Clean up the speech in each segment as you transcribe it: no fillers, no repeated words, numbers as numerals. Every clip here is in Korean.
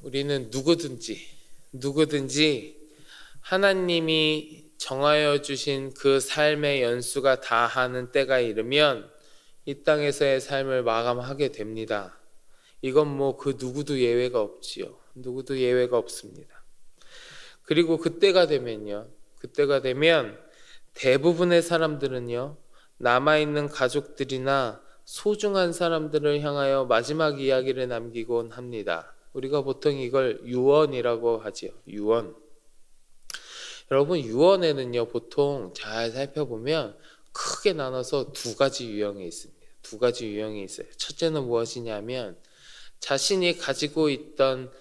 우리는 누구든지 하나님이 정하여 주신 그 삶의 연수가 다하는 때가 이르면 이 땅에서의 삶을 마감하게 됩니다. 이건 그 누구도 예외가 없지요. 누구도 예외가 없습니다. 그리고 그때가 되면 대부분의 사람들은요, 남아있는 가족들이나 소중한 사람들을 향하여 마지막 이야기를 남기곤 합니다. 우리가 보통 이걸 유언이라고 하지요. 유언. 여러분, 유언에는요, 보통 잘 살펴보면 크게 나눠서 두 가지 유형이 있습니다. 두 가지 유형이 있어요. 첫째는 무엇이냐면 자신이 가지고 있던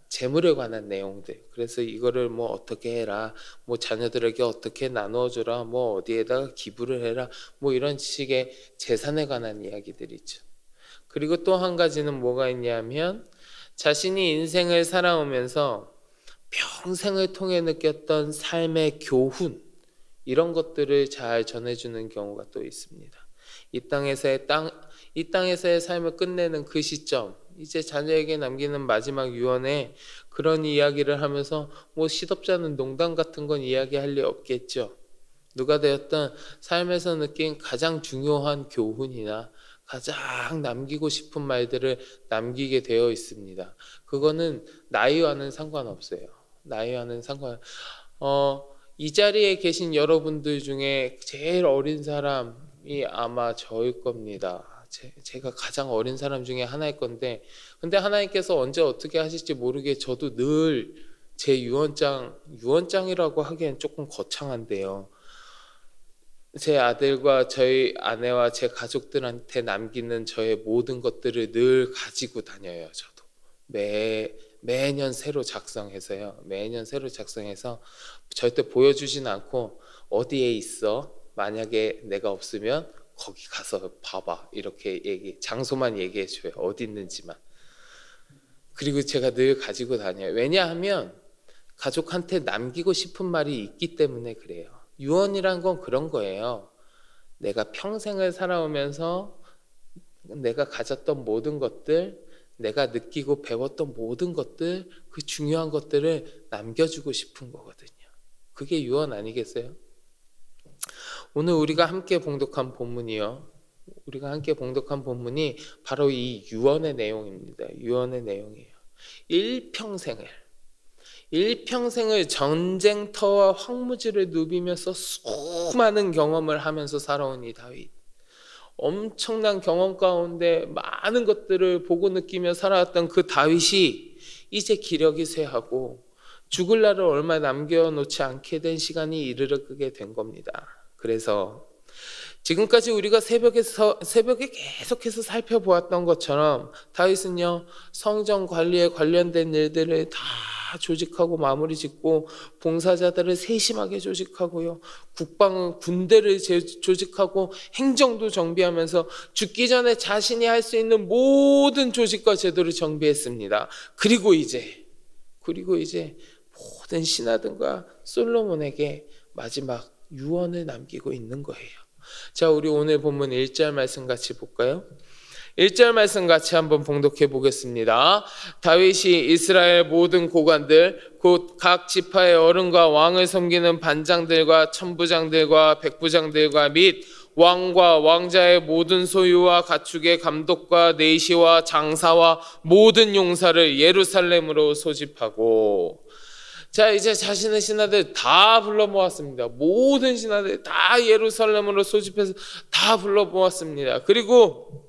재물에 관한 내용들. 그래서 이거를 어떻게 해라, 자녀들에게 어떻게 나누어주라, 어디에다가 기부를 해라, 이런 식의 재산에 관한 이야기들이죠. 그리고 또 한 가지는 뭐가 있냐면 자신이 인생을 살아오면서 평생을 통해 느꼈던 삶의 교훈, 이런 것들을 잘 전해주는 경우가 또 있습니다. 이 땅에서의 삶을 끝내는 그 시점, 이제 자녀에게 남기는 마지막 유언에 그런 이야기를 하면서 시덥잖은 농담 같은 건 이야기할 리 없겠죠. 누가 되었든 삶에서 느낀 가장 중요한 교훈이나 가장 남기고 싶은 말들을 남기게 되어 있습니다. 그거는 나이와는 상관없어요. 이 자리에 계신 여러분들 중에 제일 어린 사람이 아마 저일 겁니다. 제가 가장 어린 사람 중에 하나일 건데, 근데 하나님께서 언제 어떻게 하실지 모르게 저도 늘 제 유언장이라고 하기엔 조금 거창한데요, 제 아들과 저희 아내와 제 가족들한테 남기는 저의 모든 것들을 늘 가지고 다녀요. 저도 매년 새로 작성해서요. 절대 보여주진 않고, 어디에 있어? 만약에 내가 없으면 거기 가서 봐봐, 이렇게 장소만 얘기해줘요. 어디 있는지만. 그리고 제가 늘 가지고 다녀요. 왜냐하면 가족한테 남기고 싶은 말이 있기 때문에 그래요. 유언이란 건 그런 거예요. 내가 평생을 살아오면서 내가 가졌던 모든 것들, 내가 느끼고 배웠던 모든 것들, 그 중요한 것들을 남겨주고 싶은 거거든요. 그게 유언 아니겠어요? 오늘 우리가 함께 봉독한 본문이 바로 이 유언의 내용입니다. 유언의 내용이에요. 일평생을 전쟁터와 황무지를 누비면서 수많은 경험을 하면서 살아온 이 다윗, 엄청난 경험 가운데 많은 것들을 보고 느끼며 살아왔던 그 다윗이 이제 기력이 쇠하고 죽을 날을 얼마 남겨놓지 않게 된 시간이 이르게 된 겁니다. 그래서 지금까지 우리가 새벽에 계속해서 살펴보았던 것처럼 다윗은요, 성전 관리에 관련된 일들을 다 조직하고 마무리 짓고, 봉사자들을 세심하게 조직하고요, 군대를 조직하고 행정도 정비하면서 죽기 전에 자신이 할 수 있는 모든 조직과 제도를 정비했습니다. 그리고 이제 모든 신하들과 솔로몬에게 마지막 유언을 남기고 있는 거예요. 자, 우리 오늘 본문 1절 말씀 같이 볼까요? 1절 말씀 같이 한번 봉독해 보겠습니다. 다윗이 이스라엘 모든 고관들, 곧 각 지파의 어른과 왕을 섬기는 반장들과 천부장들과 백부장들과 및 왕과 왕자의 모든 소유와 가축의 감독과 내시와 장사와 모든 용사를 예루살렘으로 소집하고, 자, 이제 자신의 신하들 다 불러 모았습니다. 모든 신하들 다 예루살렘으로 소집해서 다 불러 모았습니다. 그리고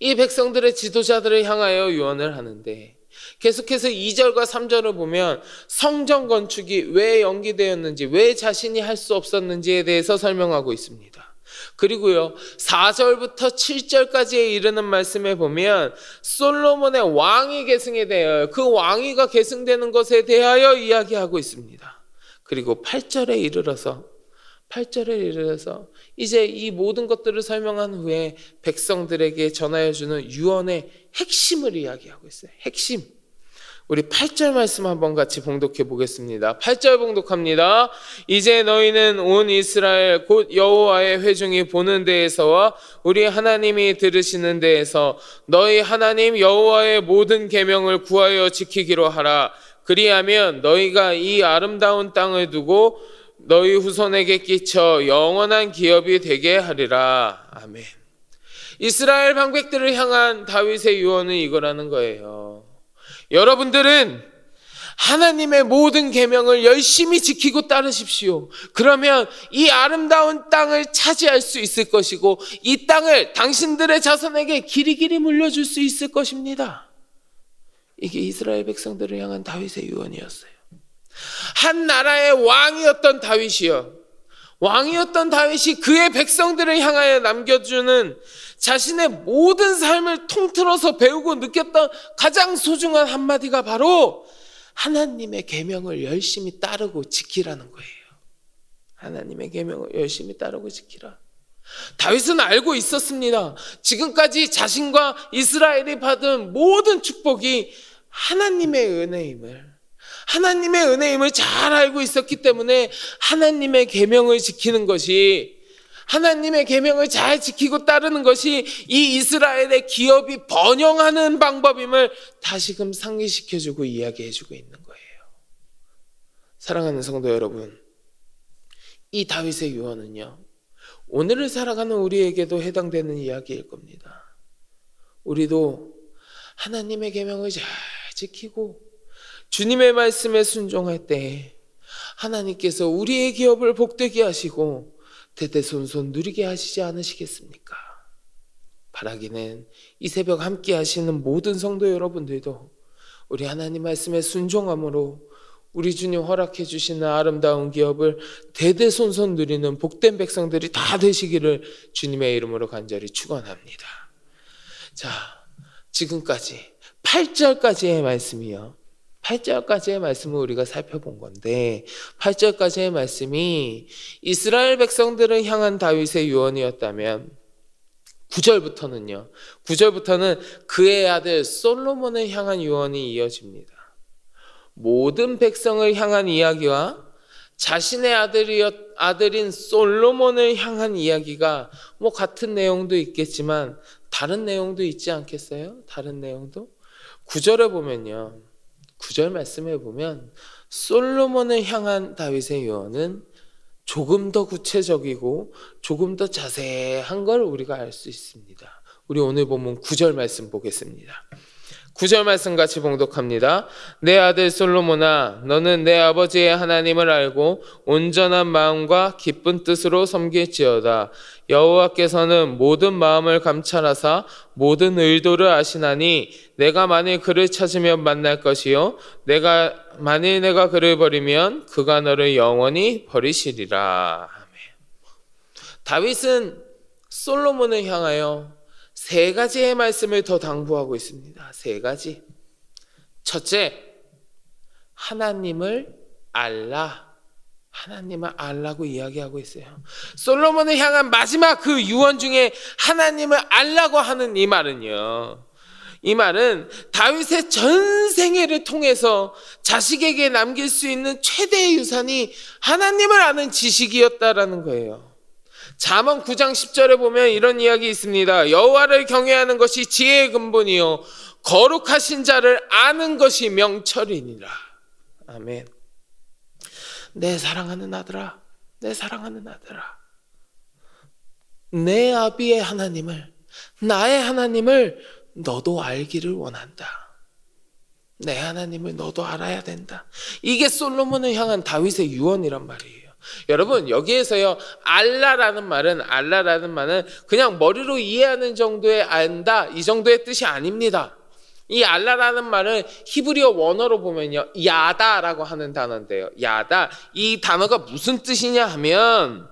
이 백성들의 지도자들을 향하여 유언을 하는데, 계속해서 2절과 3절을 보면 성전 건축이 왜 연기되었는지, 왜 자신이 할 수 없었는지에 대해서 설명하고 있습니다. 그리고요, 4절부터 7절까지에 이르는 말씀에 보면 솔로몬의 왕위 계승에 대하여, 그 왕위가 계승되는 것에 대하여 이야기하고 있습니다. 그리고 8절에 이르러서 이제 이 모든 것들을 설명한 후에 백성들에게 전하여 주는 유언의 핵심을 이야기하고 있어요. 핵심. 우리 8절 말씀 한번 같이 봉독해 보겠습니다. 8절 봉독합니다. 이제 너희는 온 이스라엘 곧 여호와의 회중이 보는 데에서와 우리 하나님이 들으시는 데에서 너희 하나님 여호와의 모든 계명을 구하여 지키기로 하라. 그리하면 너희가 이 아름다운 땅을 두고 너희 후손에게 끼쳐 영원한 기업이 되게 하리라. 아멘. 이스라엘 방백들을 향한 다윗의 유언은 이거라는 거예요. 여러분들은 하나님의 모든 계명을 열심히 지키고 따르십시오. 그러면 이 아름다운 땅을 차지할 수 있을 것이고 이 땅을 당신들의 자손에게 길이길이 물려줄 수 있을 것입니다. 이게 이스라엘 백성들을 향한 다윗의 유언이었어요. 한 나라의 왕이었던 다윗이요, 왕이었던 다윗이 그의 백성들을 향하여 남겨주는 자신의 모든 삶을 통틀어서 배우고 느꼈던 가장 소중한 한마디가 바로 하나님의 계명을 열심히 따르고 지키라는 거예요. 하나님의 계명을 열심히 따르고 지키라. 다윗은 알고 있었습니다. 지금까지 자신과 이스라엘이 받은 모든 축복이 하나님의 은혜임을 잘 알고 있었기 때문에 하나님의 계명을 지키는 것이, 하나님의 계명을 잘 지키고 따르는 것이 이 이스라엘의 기업이 번영하는 방법임을 다시금 상기시켜주고 이야기해주고 있는 거예요. 사랑하는 성도 여러분, 이 다윗의 유언은요, 오늘을 살아가는 우리에게도 해당되는 이야기일 겁니다. 우리도 하나님의 계명을 잘 지키고 주님의 말씀에 순종할 때 하나님께서 우리의 기업을 복되게 하시고 대대손손 누리게 하시지 않으시겠습니까? 바라기는 이 새벽 함께 하시는 모든 성도 여러분들도 우리 하나님 말씀에 순종함으로 우리 주님 허락해 주시는 아름다운 기업을 대대손손 누리는 복된 백성들이 다 되시기를 주님의 이름으로 간절히 축원합니다. 자, 지금까지 8절까지의 말씀이요, 8절까지의 말씀을 우리가 살펴본 건데 8절까지의 말씀이 이스라엘 백성들을 향한 다윗의 유언이었다면 9절부터는 그의 아들 솔로몬을 향한 유언이 이어집니다. 모든 백성을 향한 이야기와 자신의 아들인 솔로몬을 향한 이야기가 같은 내용도 있겠지만 다른 내용도 있지 않겠어요? 다른 내용도? 9절에 보면요, 9절 말씀에 보면 솔로몬을 향한 다윗의 유언은 조금 더 구체적이고 조금 더 자세한 걸 우리가 알 수 있습니다. 우리 오늘 본문 9절 말씀 보겠습니다. 9절 말씀 같이 봉독합니다. 내 아들 솔로몬아, 너는 내 아버지의 하나님을 알고 온전한 마음과 기쁜 뜻으로 섬길지어다. 여호와께서는 모든 마음을 감찰하사 모든 의도를 아시나니 내가 만일 그를 찾으면 만날 것이요 만일 내가 그를 버리면 그가 너를 영원히 버리시리라. 아멘. 다윗은 솔로몬을 향하여 3가지의 말씀을 더 당부하고 있습니다. 3가지. 첫째, 하나님을 알라. 하나님을 알라고 이야기하고 있어요. 솔로몬을 향한 마지막 그 유언 중에 하나님을 알라고 하는 이 말은요, 이 말은 다윗의 전 생애를 통해서 자식에게 남길 수 있는 최대의 유산이 하나님을 아는 지식이었다라는 거예요. 잠언 9장 10절에 보면 이런 이야기 있습니다. 여호와를 경외하는 것이 지혜의 근본이요 거룩하신 자를 아는 것이 명철이니라. 아멘. 내 사랑하는 아들아, 내 사랑하는 아들아, 내 아비의 하나님을, 나의 하나님을 너도 알기를 원한다. 내 하나님을 너도 알아야 된다. 이게 솔로몬을 향한 다윗의 유언이란 말이에요. 여러분, 여기에서요, 알라라는 말은 그냥 머리로 이해하는 정도의 안다, 이 정도의 뜻이 아닙니다. 이 알라라는 말은 히브리어 원어로 보면요, 야다라고 하는 단어인데요. 야다, 이 단어가 무슨 뜻이냐 하면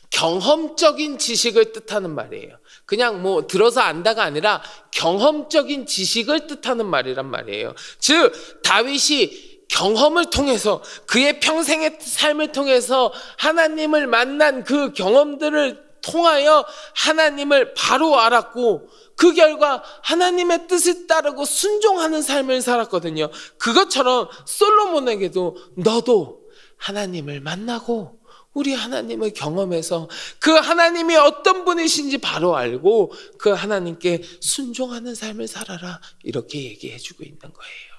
경험적인 지식을 뜻하는 말이에요. 그냥 들어서 안다가 아니라 경험적인 지식을 뜻하는 말이란 말이에요. 즉 다윗이 경험을 통해서, 그의 평생의 삶을 통해서 하나님을 만난 그 경험들을 통하여 하나님을 바로 알았고 그 결과 하나님의 뜻을 따르고 순종하는 삶을 살았거든요. 그것처럼 솔로몬에게도 너도 하나님을 만나고 우리 하나님을 경험해서 그 하나님이 어떤 분이신지 바로 알고 그 하나님께 순종하는 삶을 살아라, 이렇게 얘기해 주고 있는 거예요.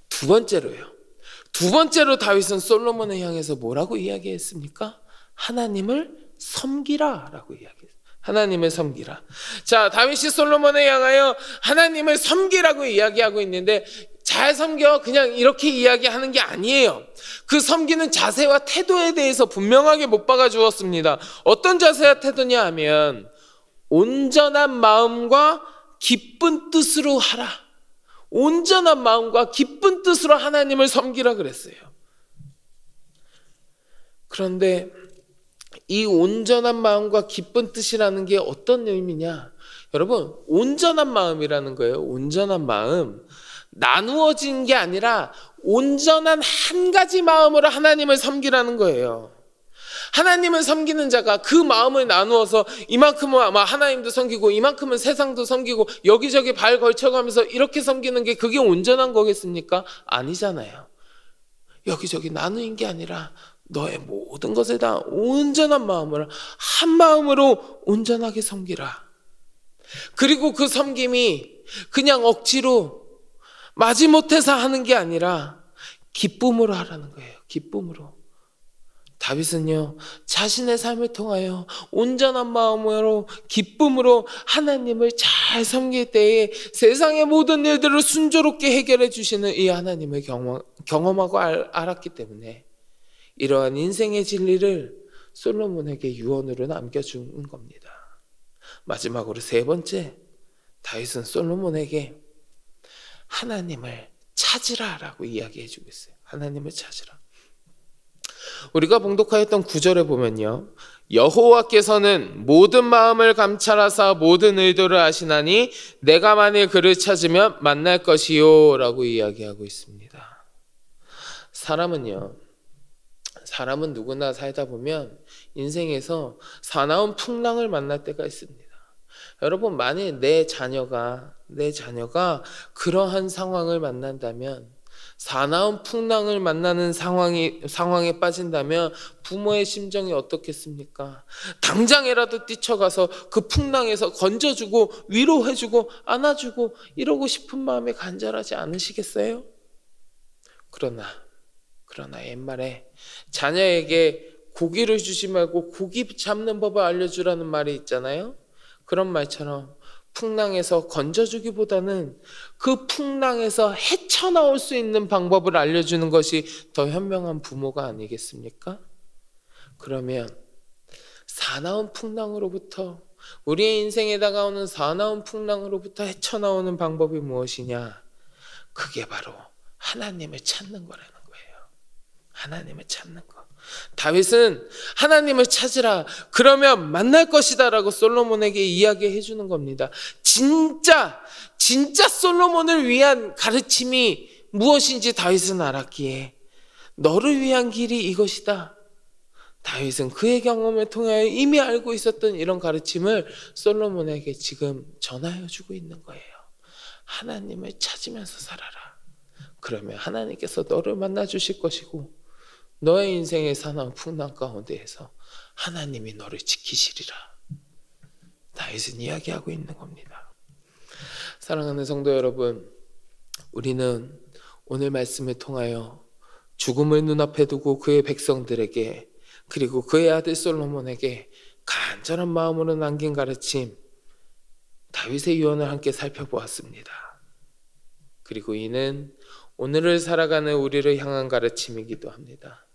두 번째로 다윗은 솔로몬을 향해서 뭐라고 이야기했습니까? 하나님을 섬기라 라고 이야기했어요. 하나님을 섬기라. 자, 다윗이 솔로몬을 향하여 하나님을 섬기라고 이야기하고 있는데 잘 섬겨 그냥 이렇게 이야기하는 게 아니에요. 그 섬기는 자세와 태도에 대해서 분명하게 못 박아 주었습니다. 어떤 자세와 태도냐 하면 온전한 마음과 기쁜 뜻으로 하라. 온전한 마음과 기쁜 뜻으로 하나님을 섬기라 그랬어요. 그런데 이 온전한 마음과 기쁜 뜻이라는 게 어떤 의미냐? 여러분, 온전한 마음이라는 거예요. 온전한 마음. 나누어진 게 아니라 온전한 한 가지 마음으로 하나님을 섬기라는 거예요. 하나님을 섬기는 자가 그 마음을 나누어서 이만큼은 아마 하나님도 섬기고 이만큼은 세상도 섬기고 여기저기 발 걸쳐가면서 이렇게 섬기는 게 그게 온전한 거겠습니까? 아니잖아요. 여기저기 나누는 게 아니라 너의 모든 것을 다 온전한 마음으로 한 마음으로 온전하게 섬기라. 그리고 그 섬김이 그냥 억지로 마지못해서 하는 게 아니라 기쁨으로 하라는 거예요. 기쁨으로. 다윗은요, 자신의 삶을 통하여 온전한 마음으로 기쁨으로 하나님을 잘 섬길 때에 세상의 모든 일들을 순조롭게 해결해 주시는 이 하나님을 경험하고 알았기 때문에 이러한 인생의 진리를 솔로몬에게 유언으로 남겨준 겁니다. 마지막으로 세 번째, 다윗은 솔로몬에게 하나님을 찾으라라고 이야기해주고 있어요. 하나님을 찾으라. 우리가 봉독하였던 9절에 보면요, 여호와께서는 모든 마음을 감찰하사 모든 의도를 아시나니 내가 만일 그를 찾으면 만날 것이요 라고 이야기하고 있습니다. 사람은 누구나 살다 보면 인생에서 사나운 풍랑을 만날 때가 있습니다. 여러분, 만일 내 자녀가 그러한 상황을 만난다면, 사나운 풍랑을 만나는 상황에 빠진다면 부모의 심정이 어떻겠습니까? 당장이라도 뛰쳐가서 그 풍랑에서 건져주고 위로해주고 안아주고 이러고 싶은 마음이 간절하지 않으시겠어요? 그러나 옛말에 자녀에게 고기를 주지 말고 고기 잡는 법을 알려주라는 말이 있잖아요. 그런 말처럼 풍랑에서 건져주기보다는 그 풍랑에서 헤쳐나올 수 있는 방법을 알려주는 것이 더 현명한 부모가 아니겠습니까? 그러면 사나운 풍랑으로부터, 우리의 인생에 다가오는 사나운 풍랑으로부터 헤쳐나오는 방법이 무엇이냐? 그게 바로 하나님을 찾는 거라는 거예요. 하나님을 찾는 거. 다윗은 하나님을 찾으라, 그러면 만날 것이다 라고 솔로몬에게 이야기해 주는 겁니다. 진짜 솔로몬을 위한 가르침이 무엇인지 다윗은 알았기에 너를 위한 길이 이것이다. 다윗은 그의 경험을 통하여 이미 알고 있었던 이런 가르침을 솔로몬에게 지금 전하여 주고 있는 거예요. 하나님을 찾으면서 살아라. 그러면 하나님께서 너를 만나 주실 것이고 너의 인생의 사나운 풍랑 가운데에서 하나님이 너를 지키시리라. 다윗은 이야기하고 있는 겁니다. 사랑하는 성도 여러분, 우리는 오늘 말씀을 통하여 죽음을 눈앞에 두고 그의 백성들에게, 그리고 그의 아들 솔로몬에게 간절한 마음으로 남긴 가르침, 다윗의 유언을 함께 살펴보았습니다. 그리고 이는 오늘을 살아가는 우리를 향한 가르침이기도 합니다.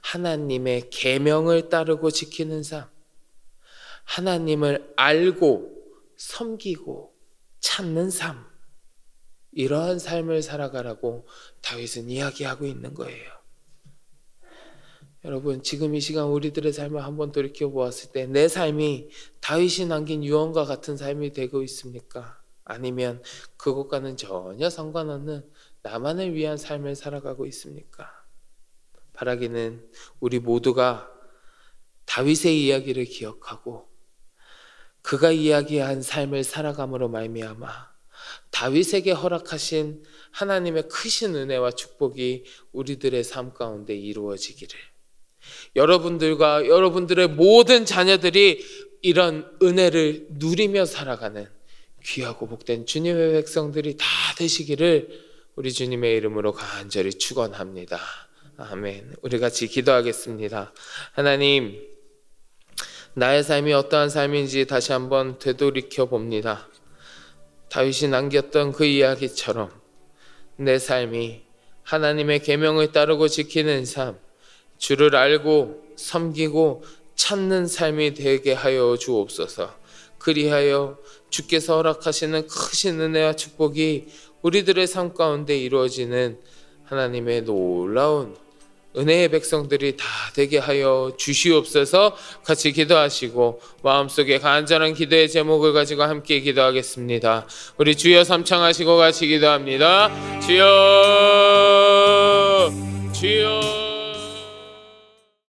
하나님의 계명을 따르고 지키는 삶, 하나님을 알고 섬기고 찾는 삶, 이러한 삶을 살아가라고 다윗은 이야기하고 있는 거예요. 여러분, 지금 이 시간 우리들의 삶을 한번 돌이켜 보았을 때 내 삶이 다윗이 남긴 유언과 같은 삶이 되고 있습니까? 아니면 그것과는 전혀 상관없는 나만을 위한 삶을 살아가고 있습니까? 바라기는 우리 모두가 다윗의 이야기를 기억하고 그가 이야기한 삶을 살아감으로 말미암아 다윗에게 허락하신 하나님의 크신 은혜와 축복이 우리들의 삶 가운데 이루어지기를, 여러분들과 여러분들의 모든 자녀들이 이런 은혜를 누리며 살아가는 귀하고 복된 주님의 백성들이 다 되시기를 우리 주님의 이름으로 간절히 축원합니다. 아멘. 우리 같이 기도하겠습니다. 하나님, 나의 삶이 어떠한 삶인지 다시 한번 되돌이켜 봅니다. 다윗이 남겼던 그 이야기처럼 내 삶이 하나님의 계명을 따르고 지키는 삶, 주를 알고 섬기고 찾는 삶이 되게 하여 주옵소서. 그리하여 주께서 허락하시는 크신 은혜와 축복이 우리들의 삶 가운데 이루어지는 하나님의 놀라운 은혜의 백성들이 다 되게 하여 주시옵소서. 같이 기도하시고 마음속에 간절한 기도의 제목을 가지고 함께 기도하겠습니다. 우리 주여 삼창하시고 같이 기도합니다. 주여, 주여.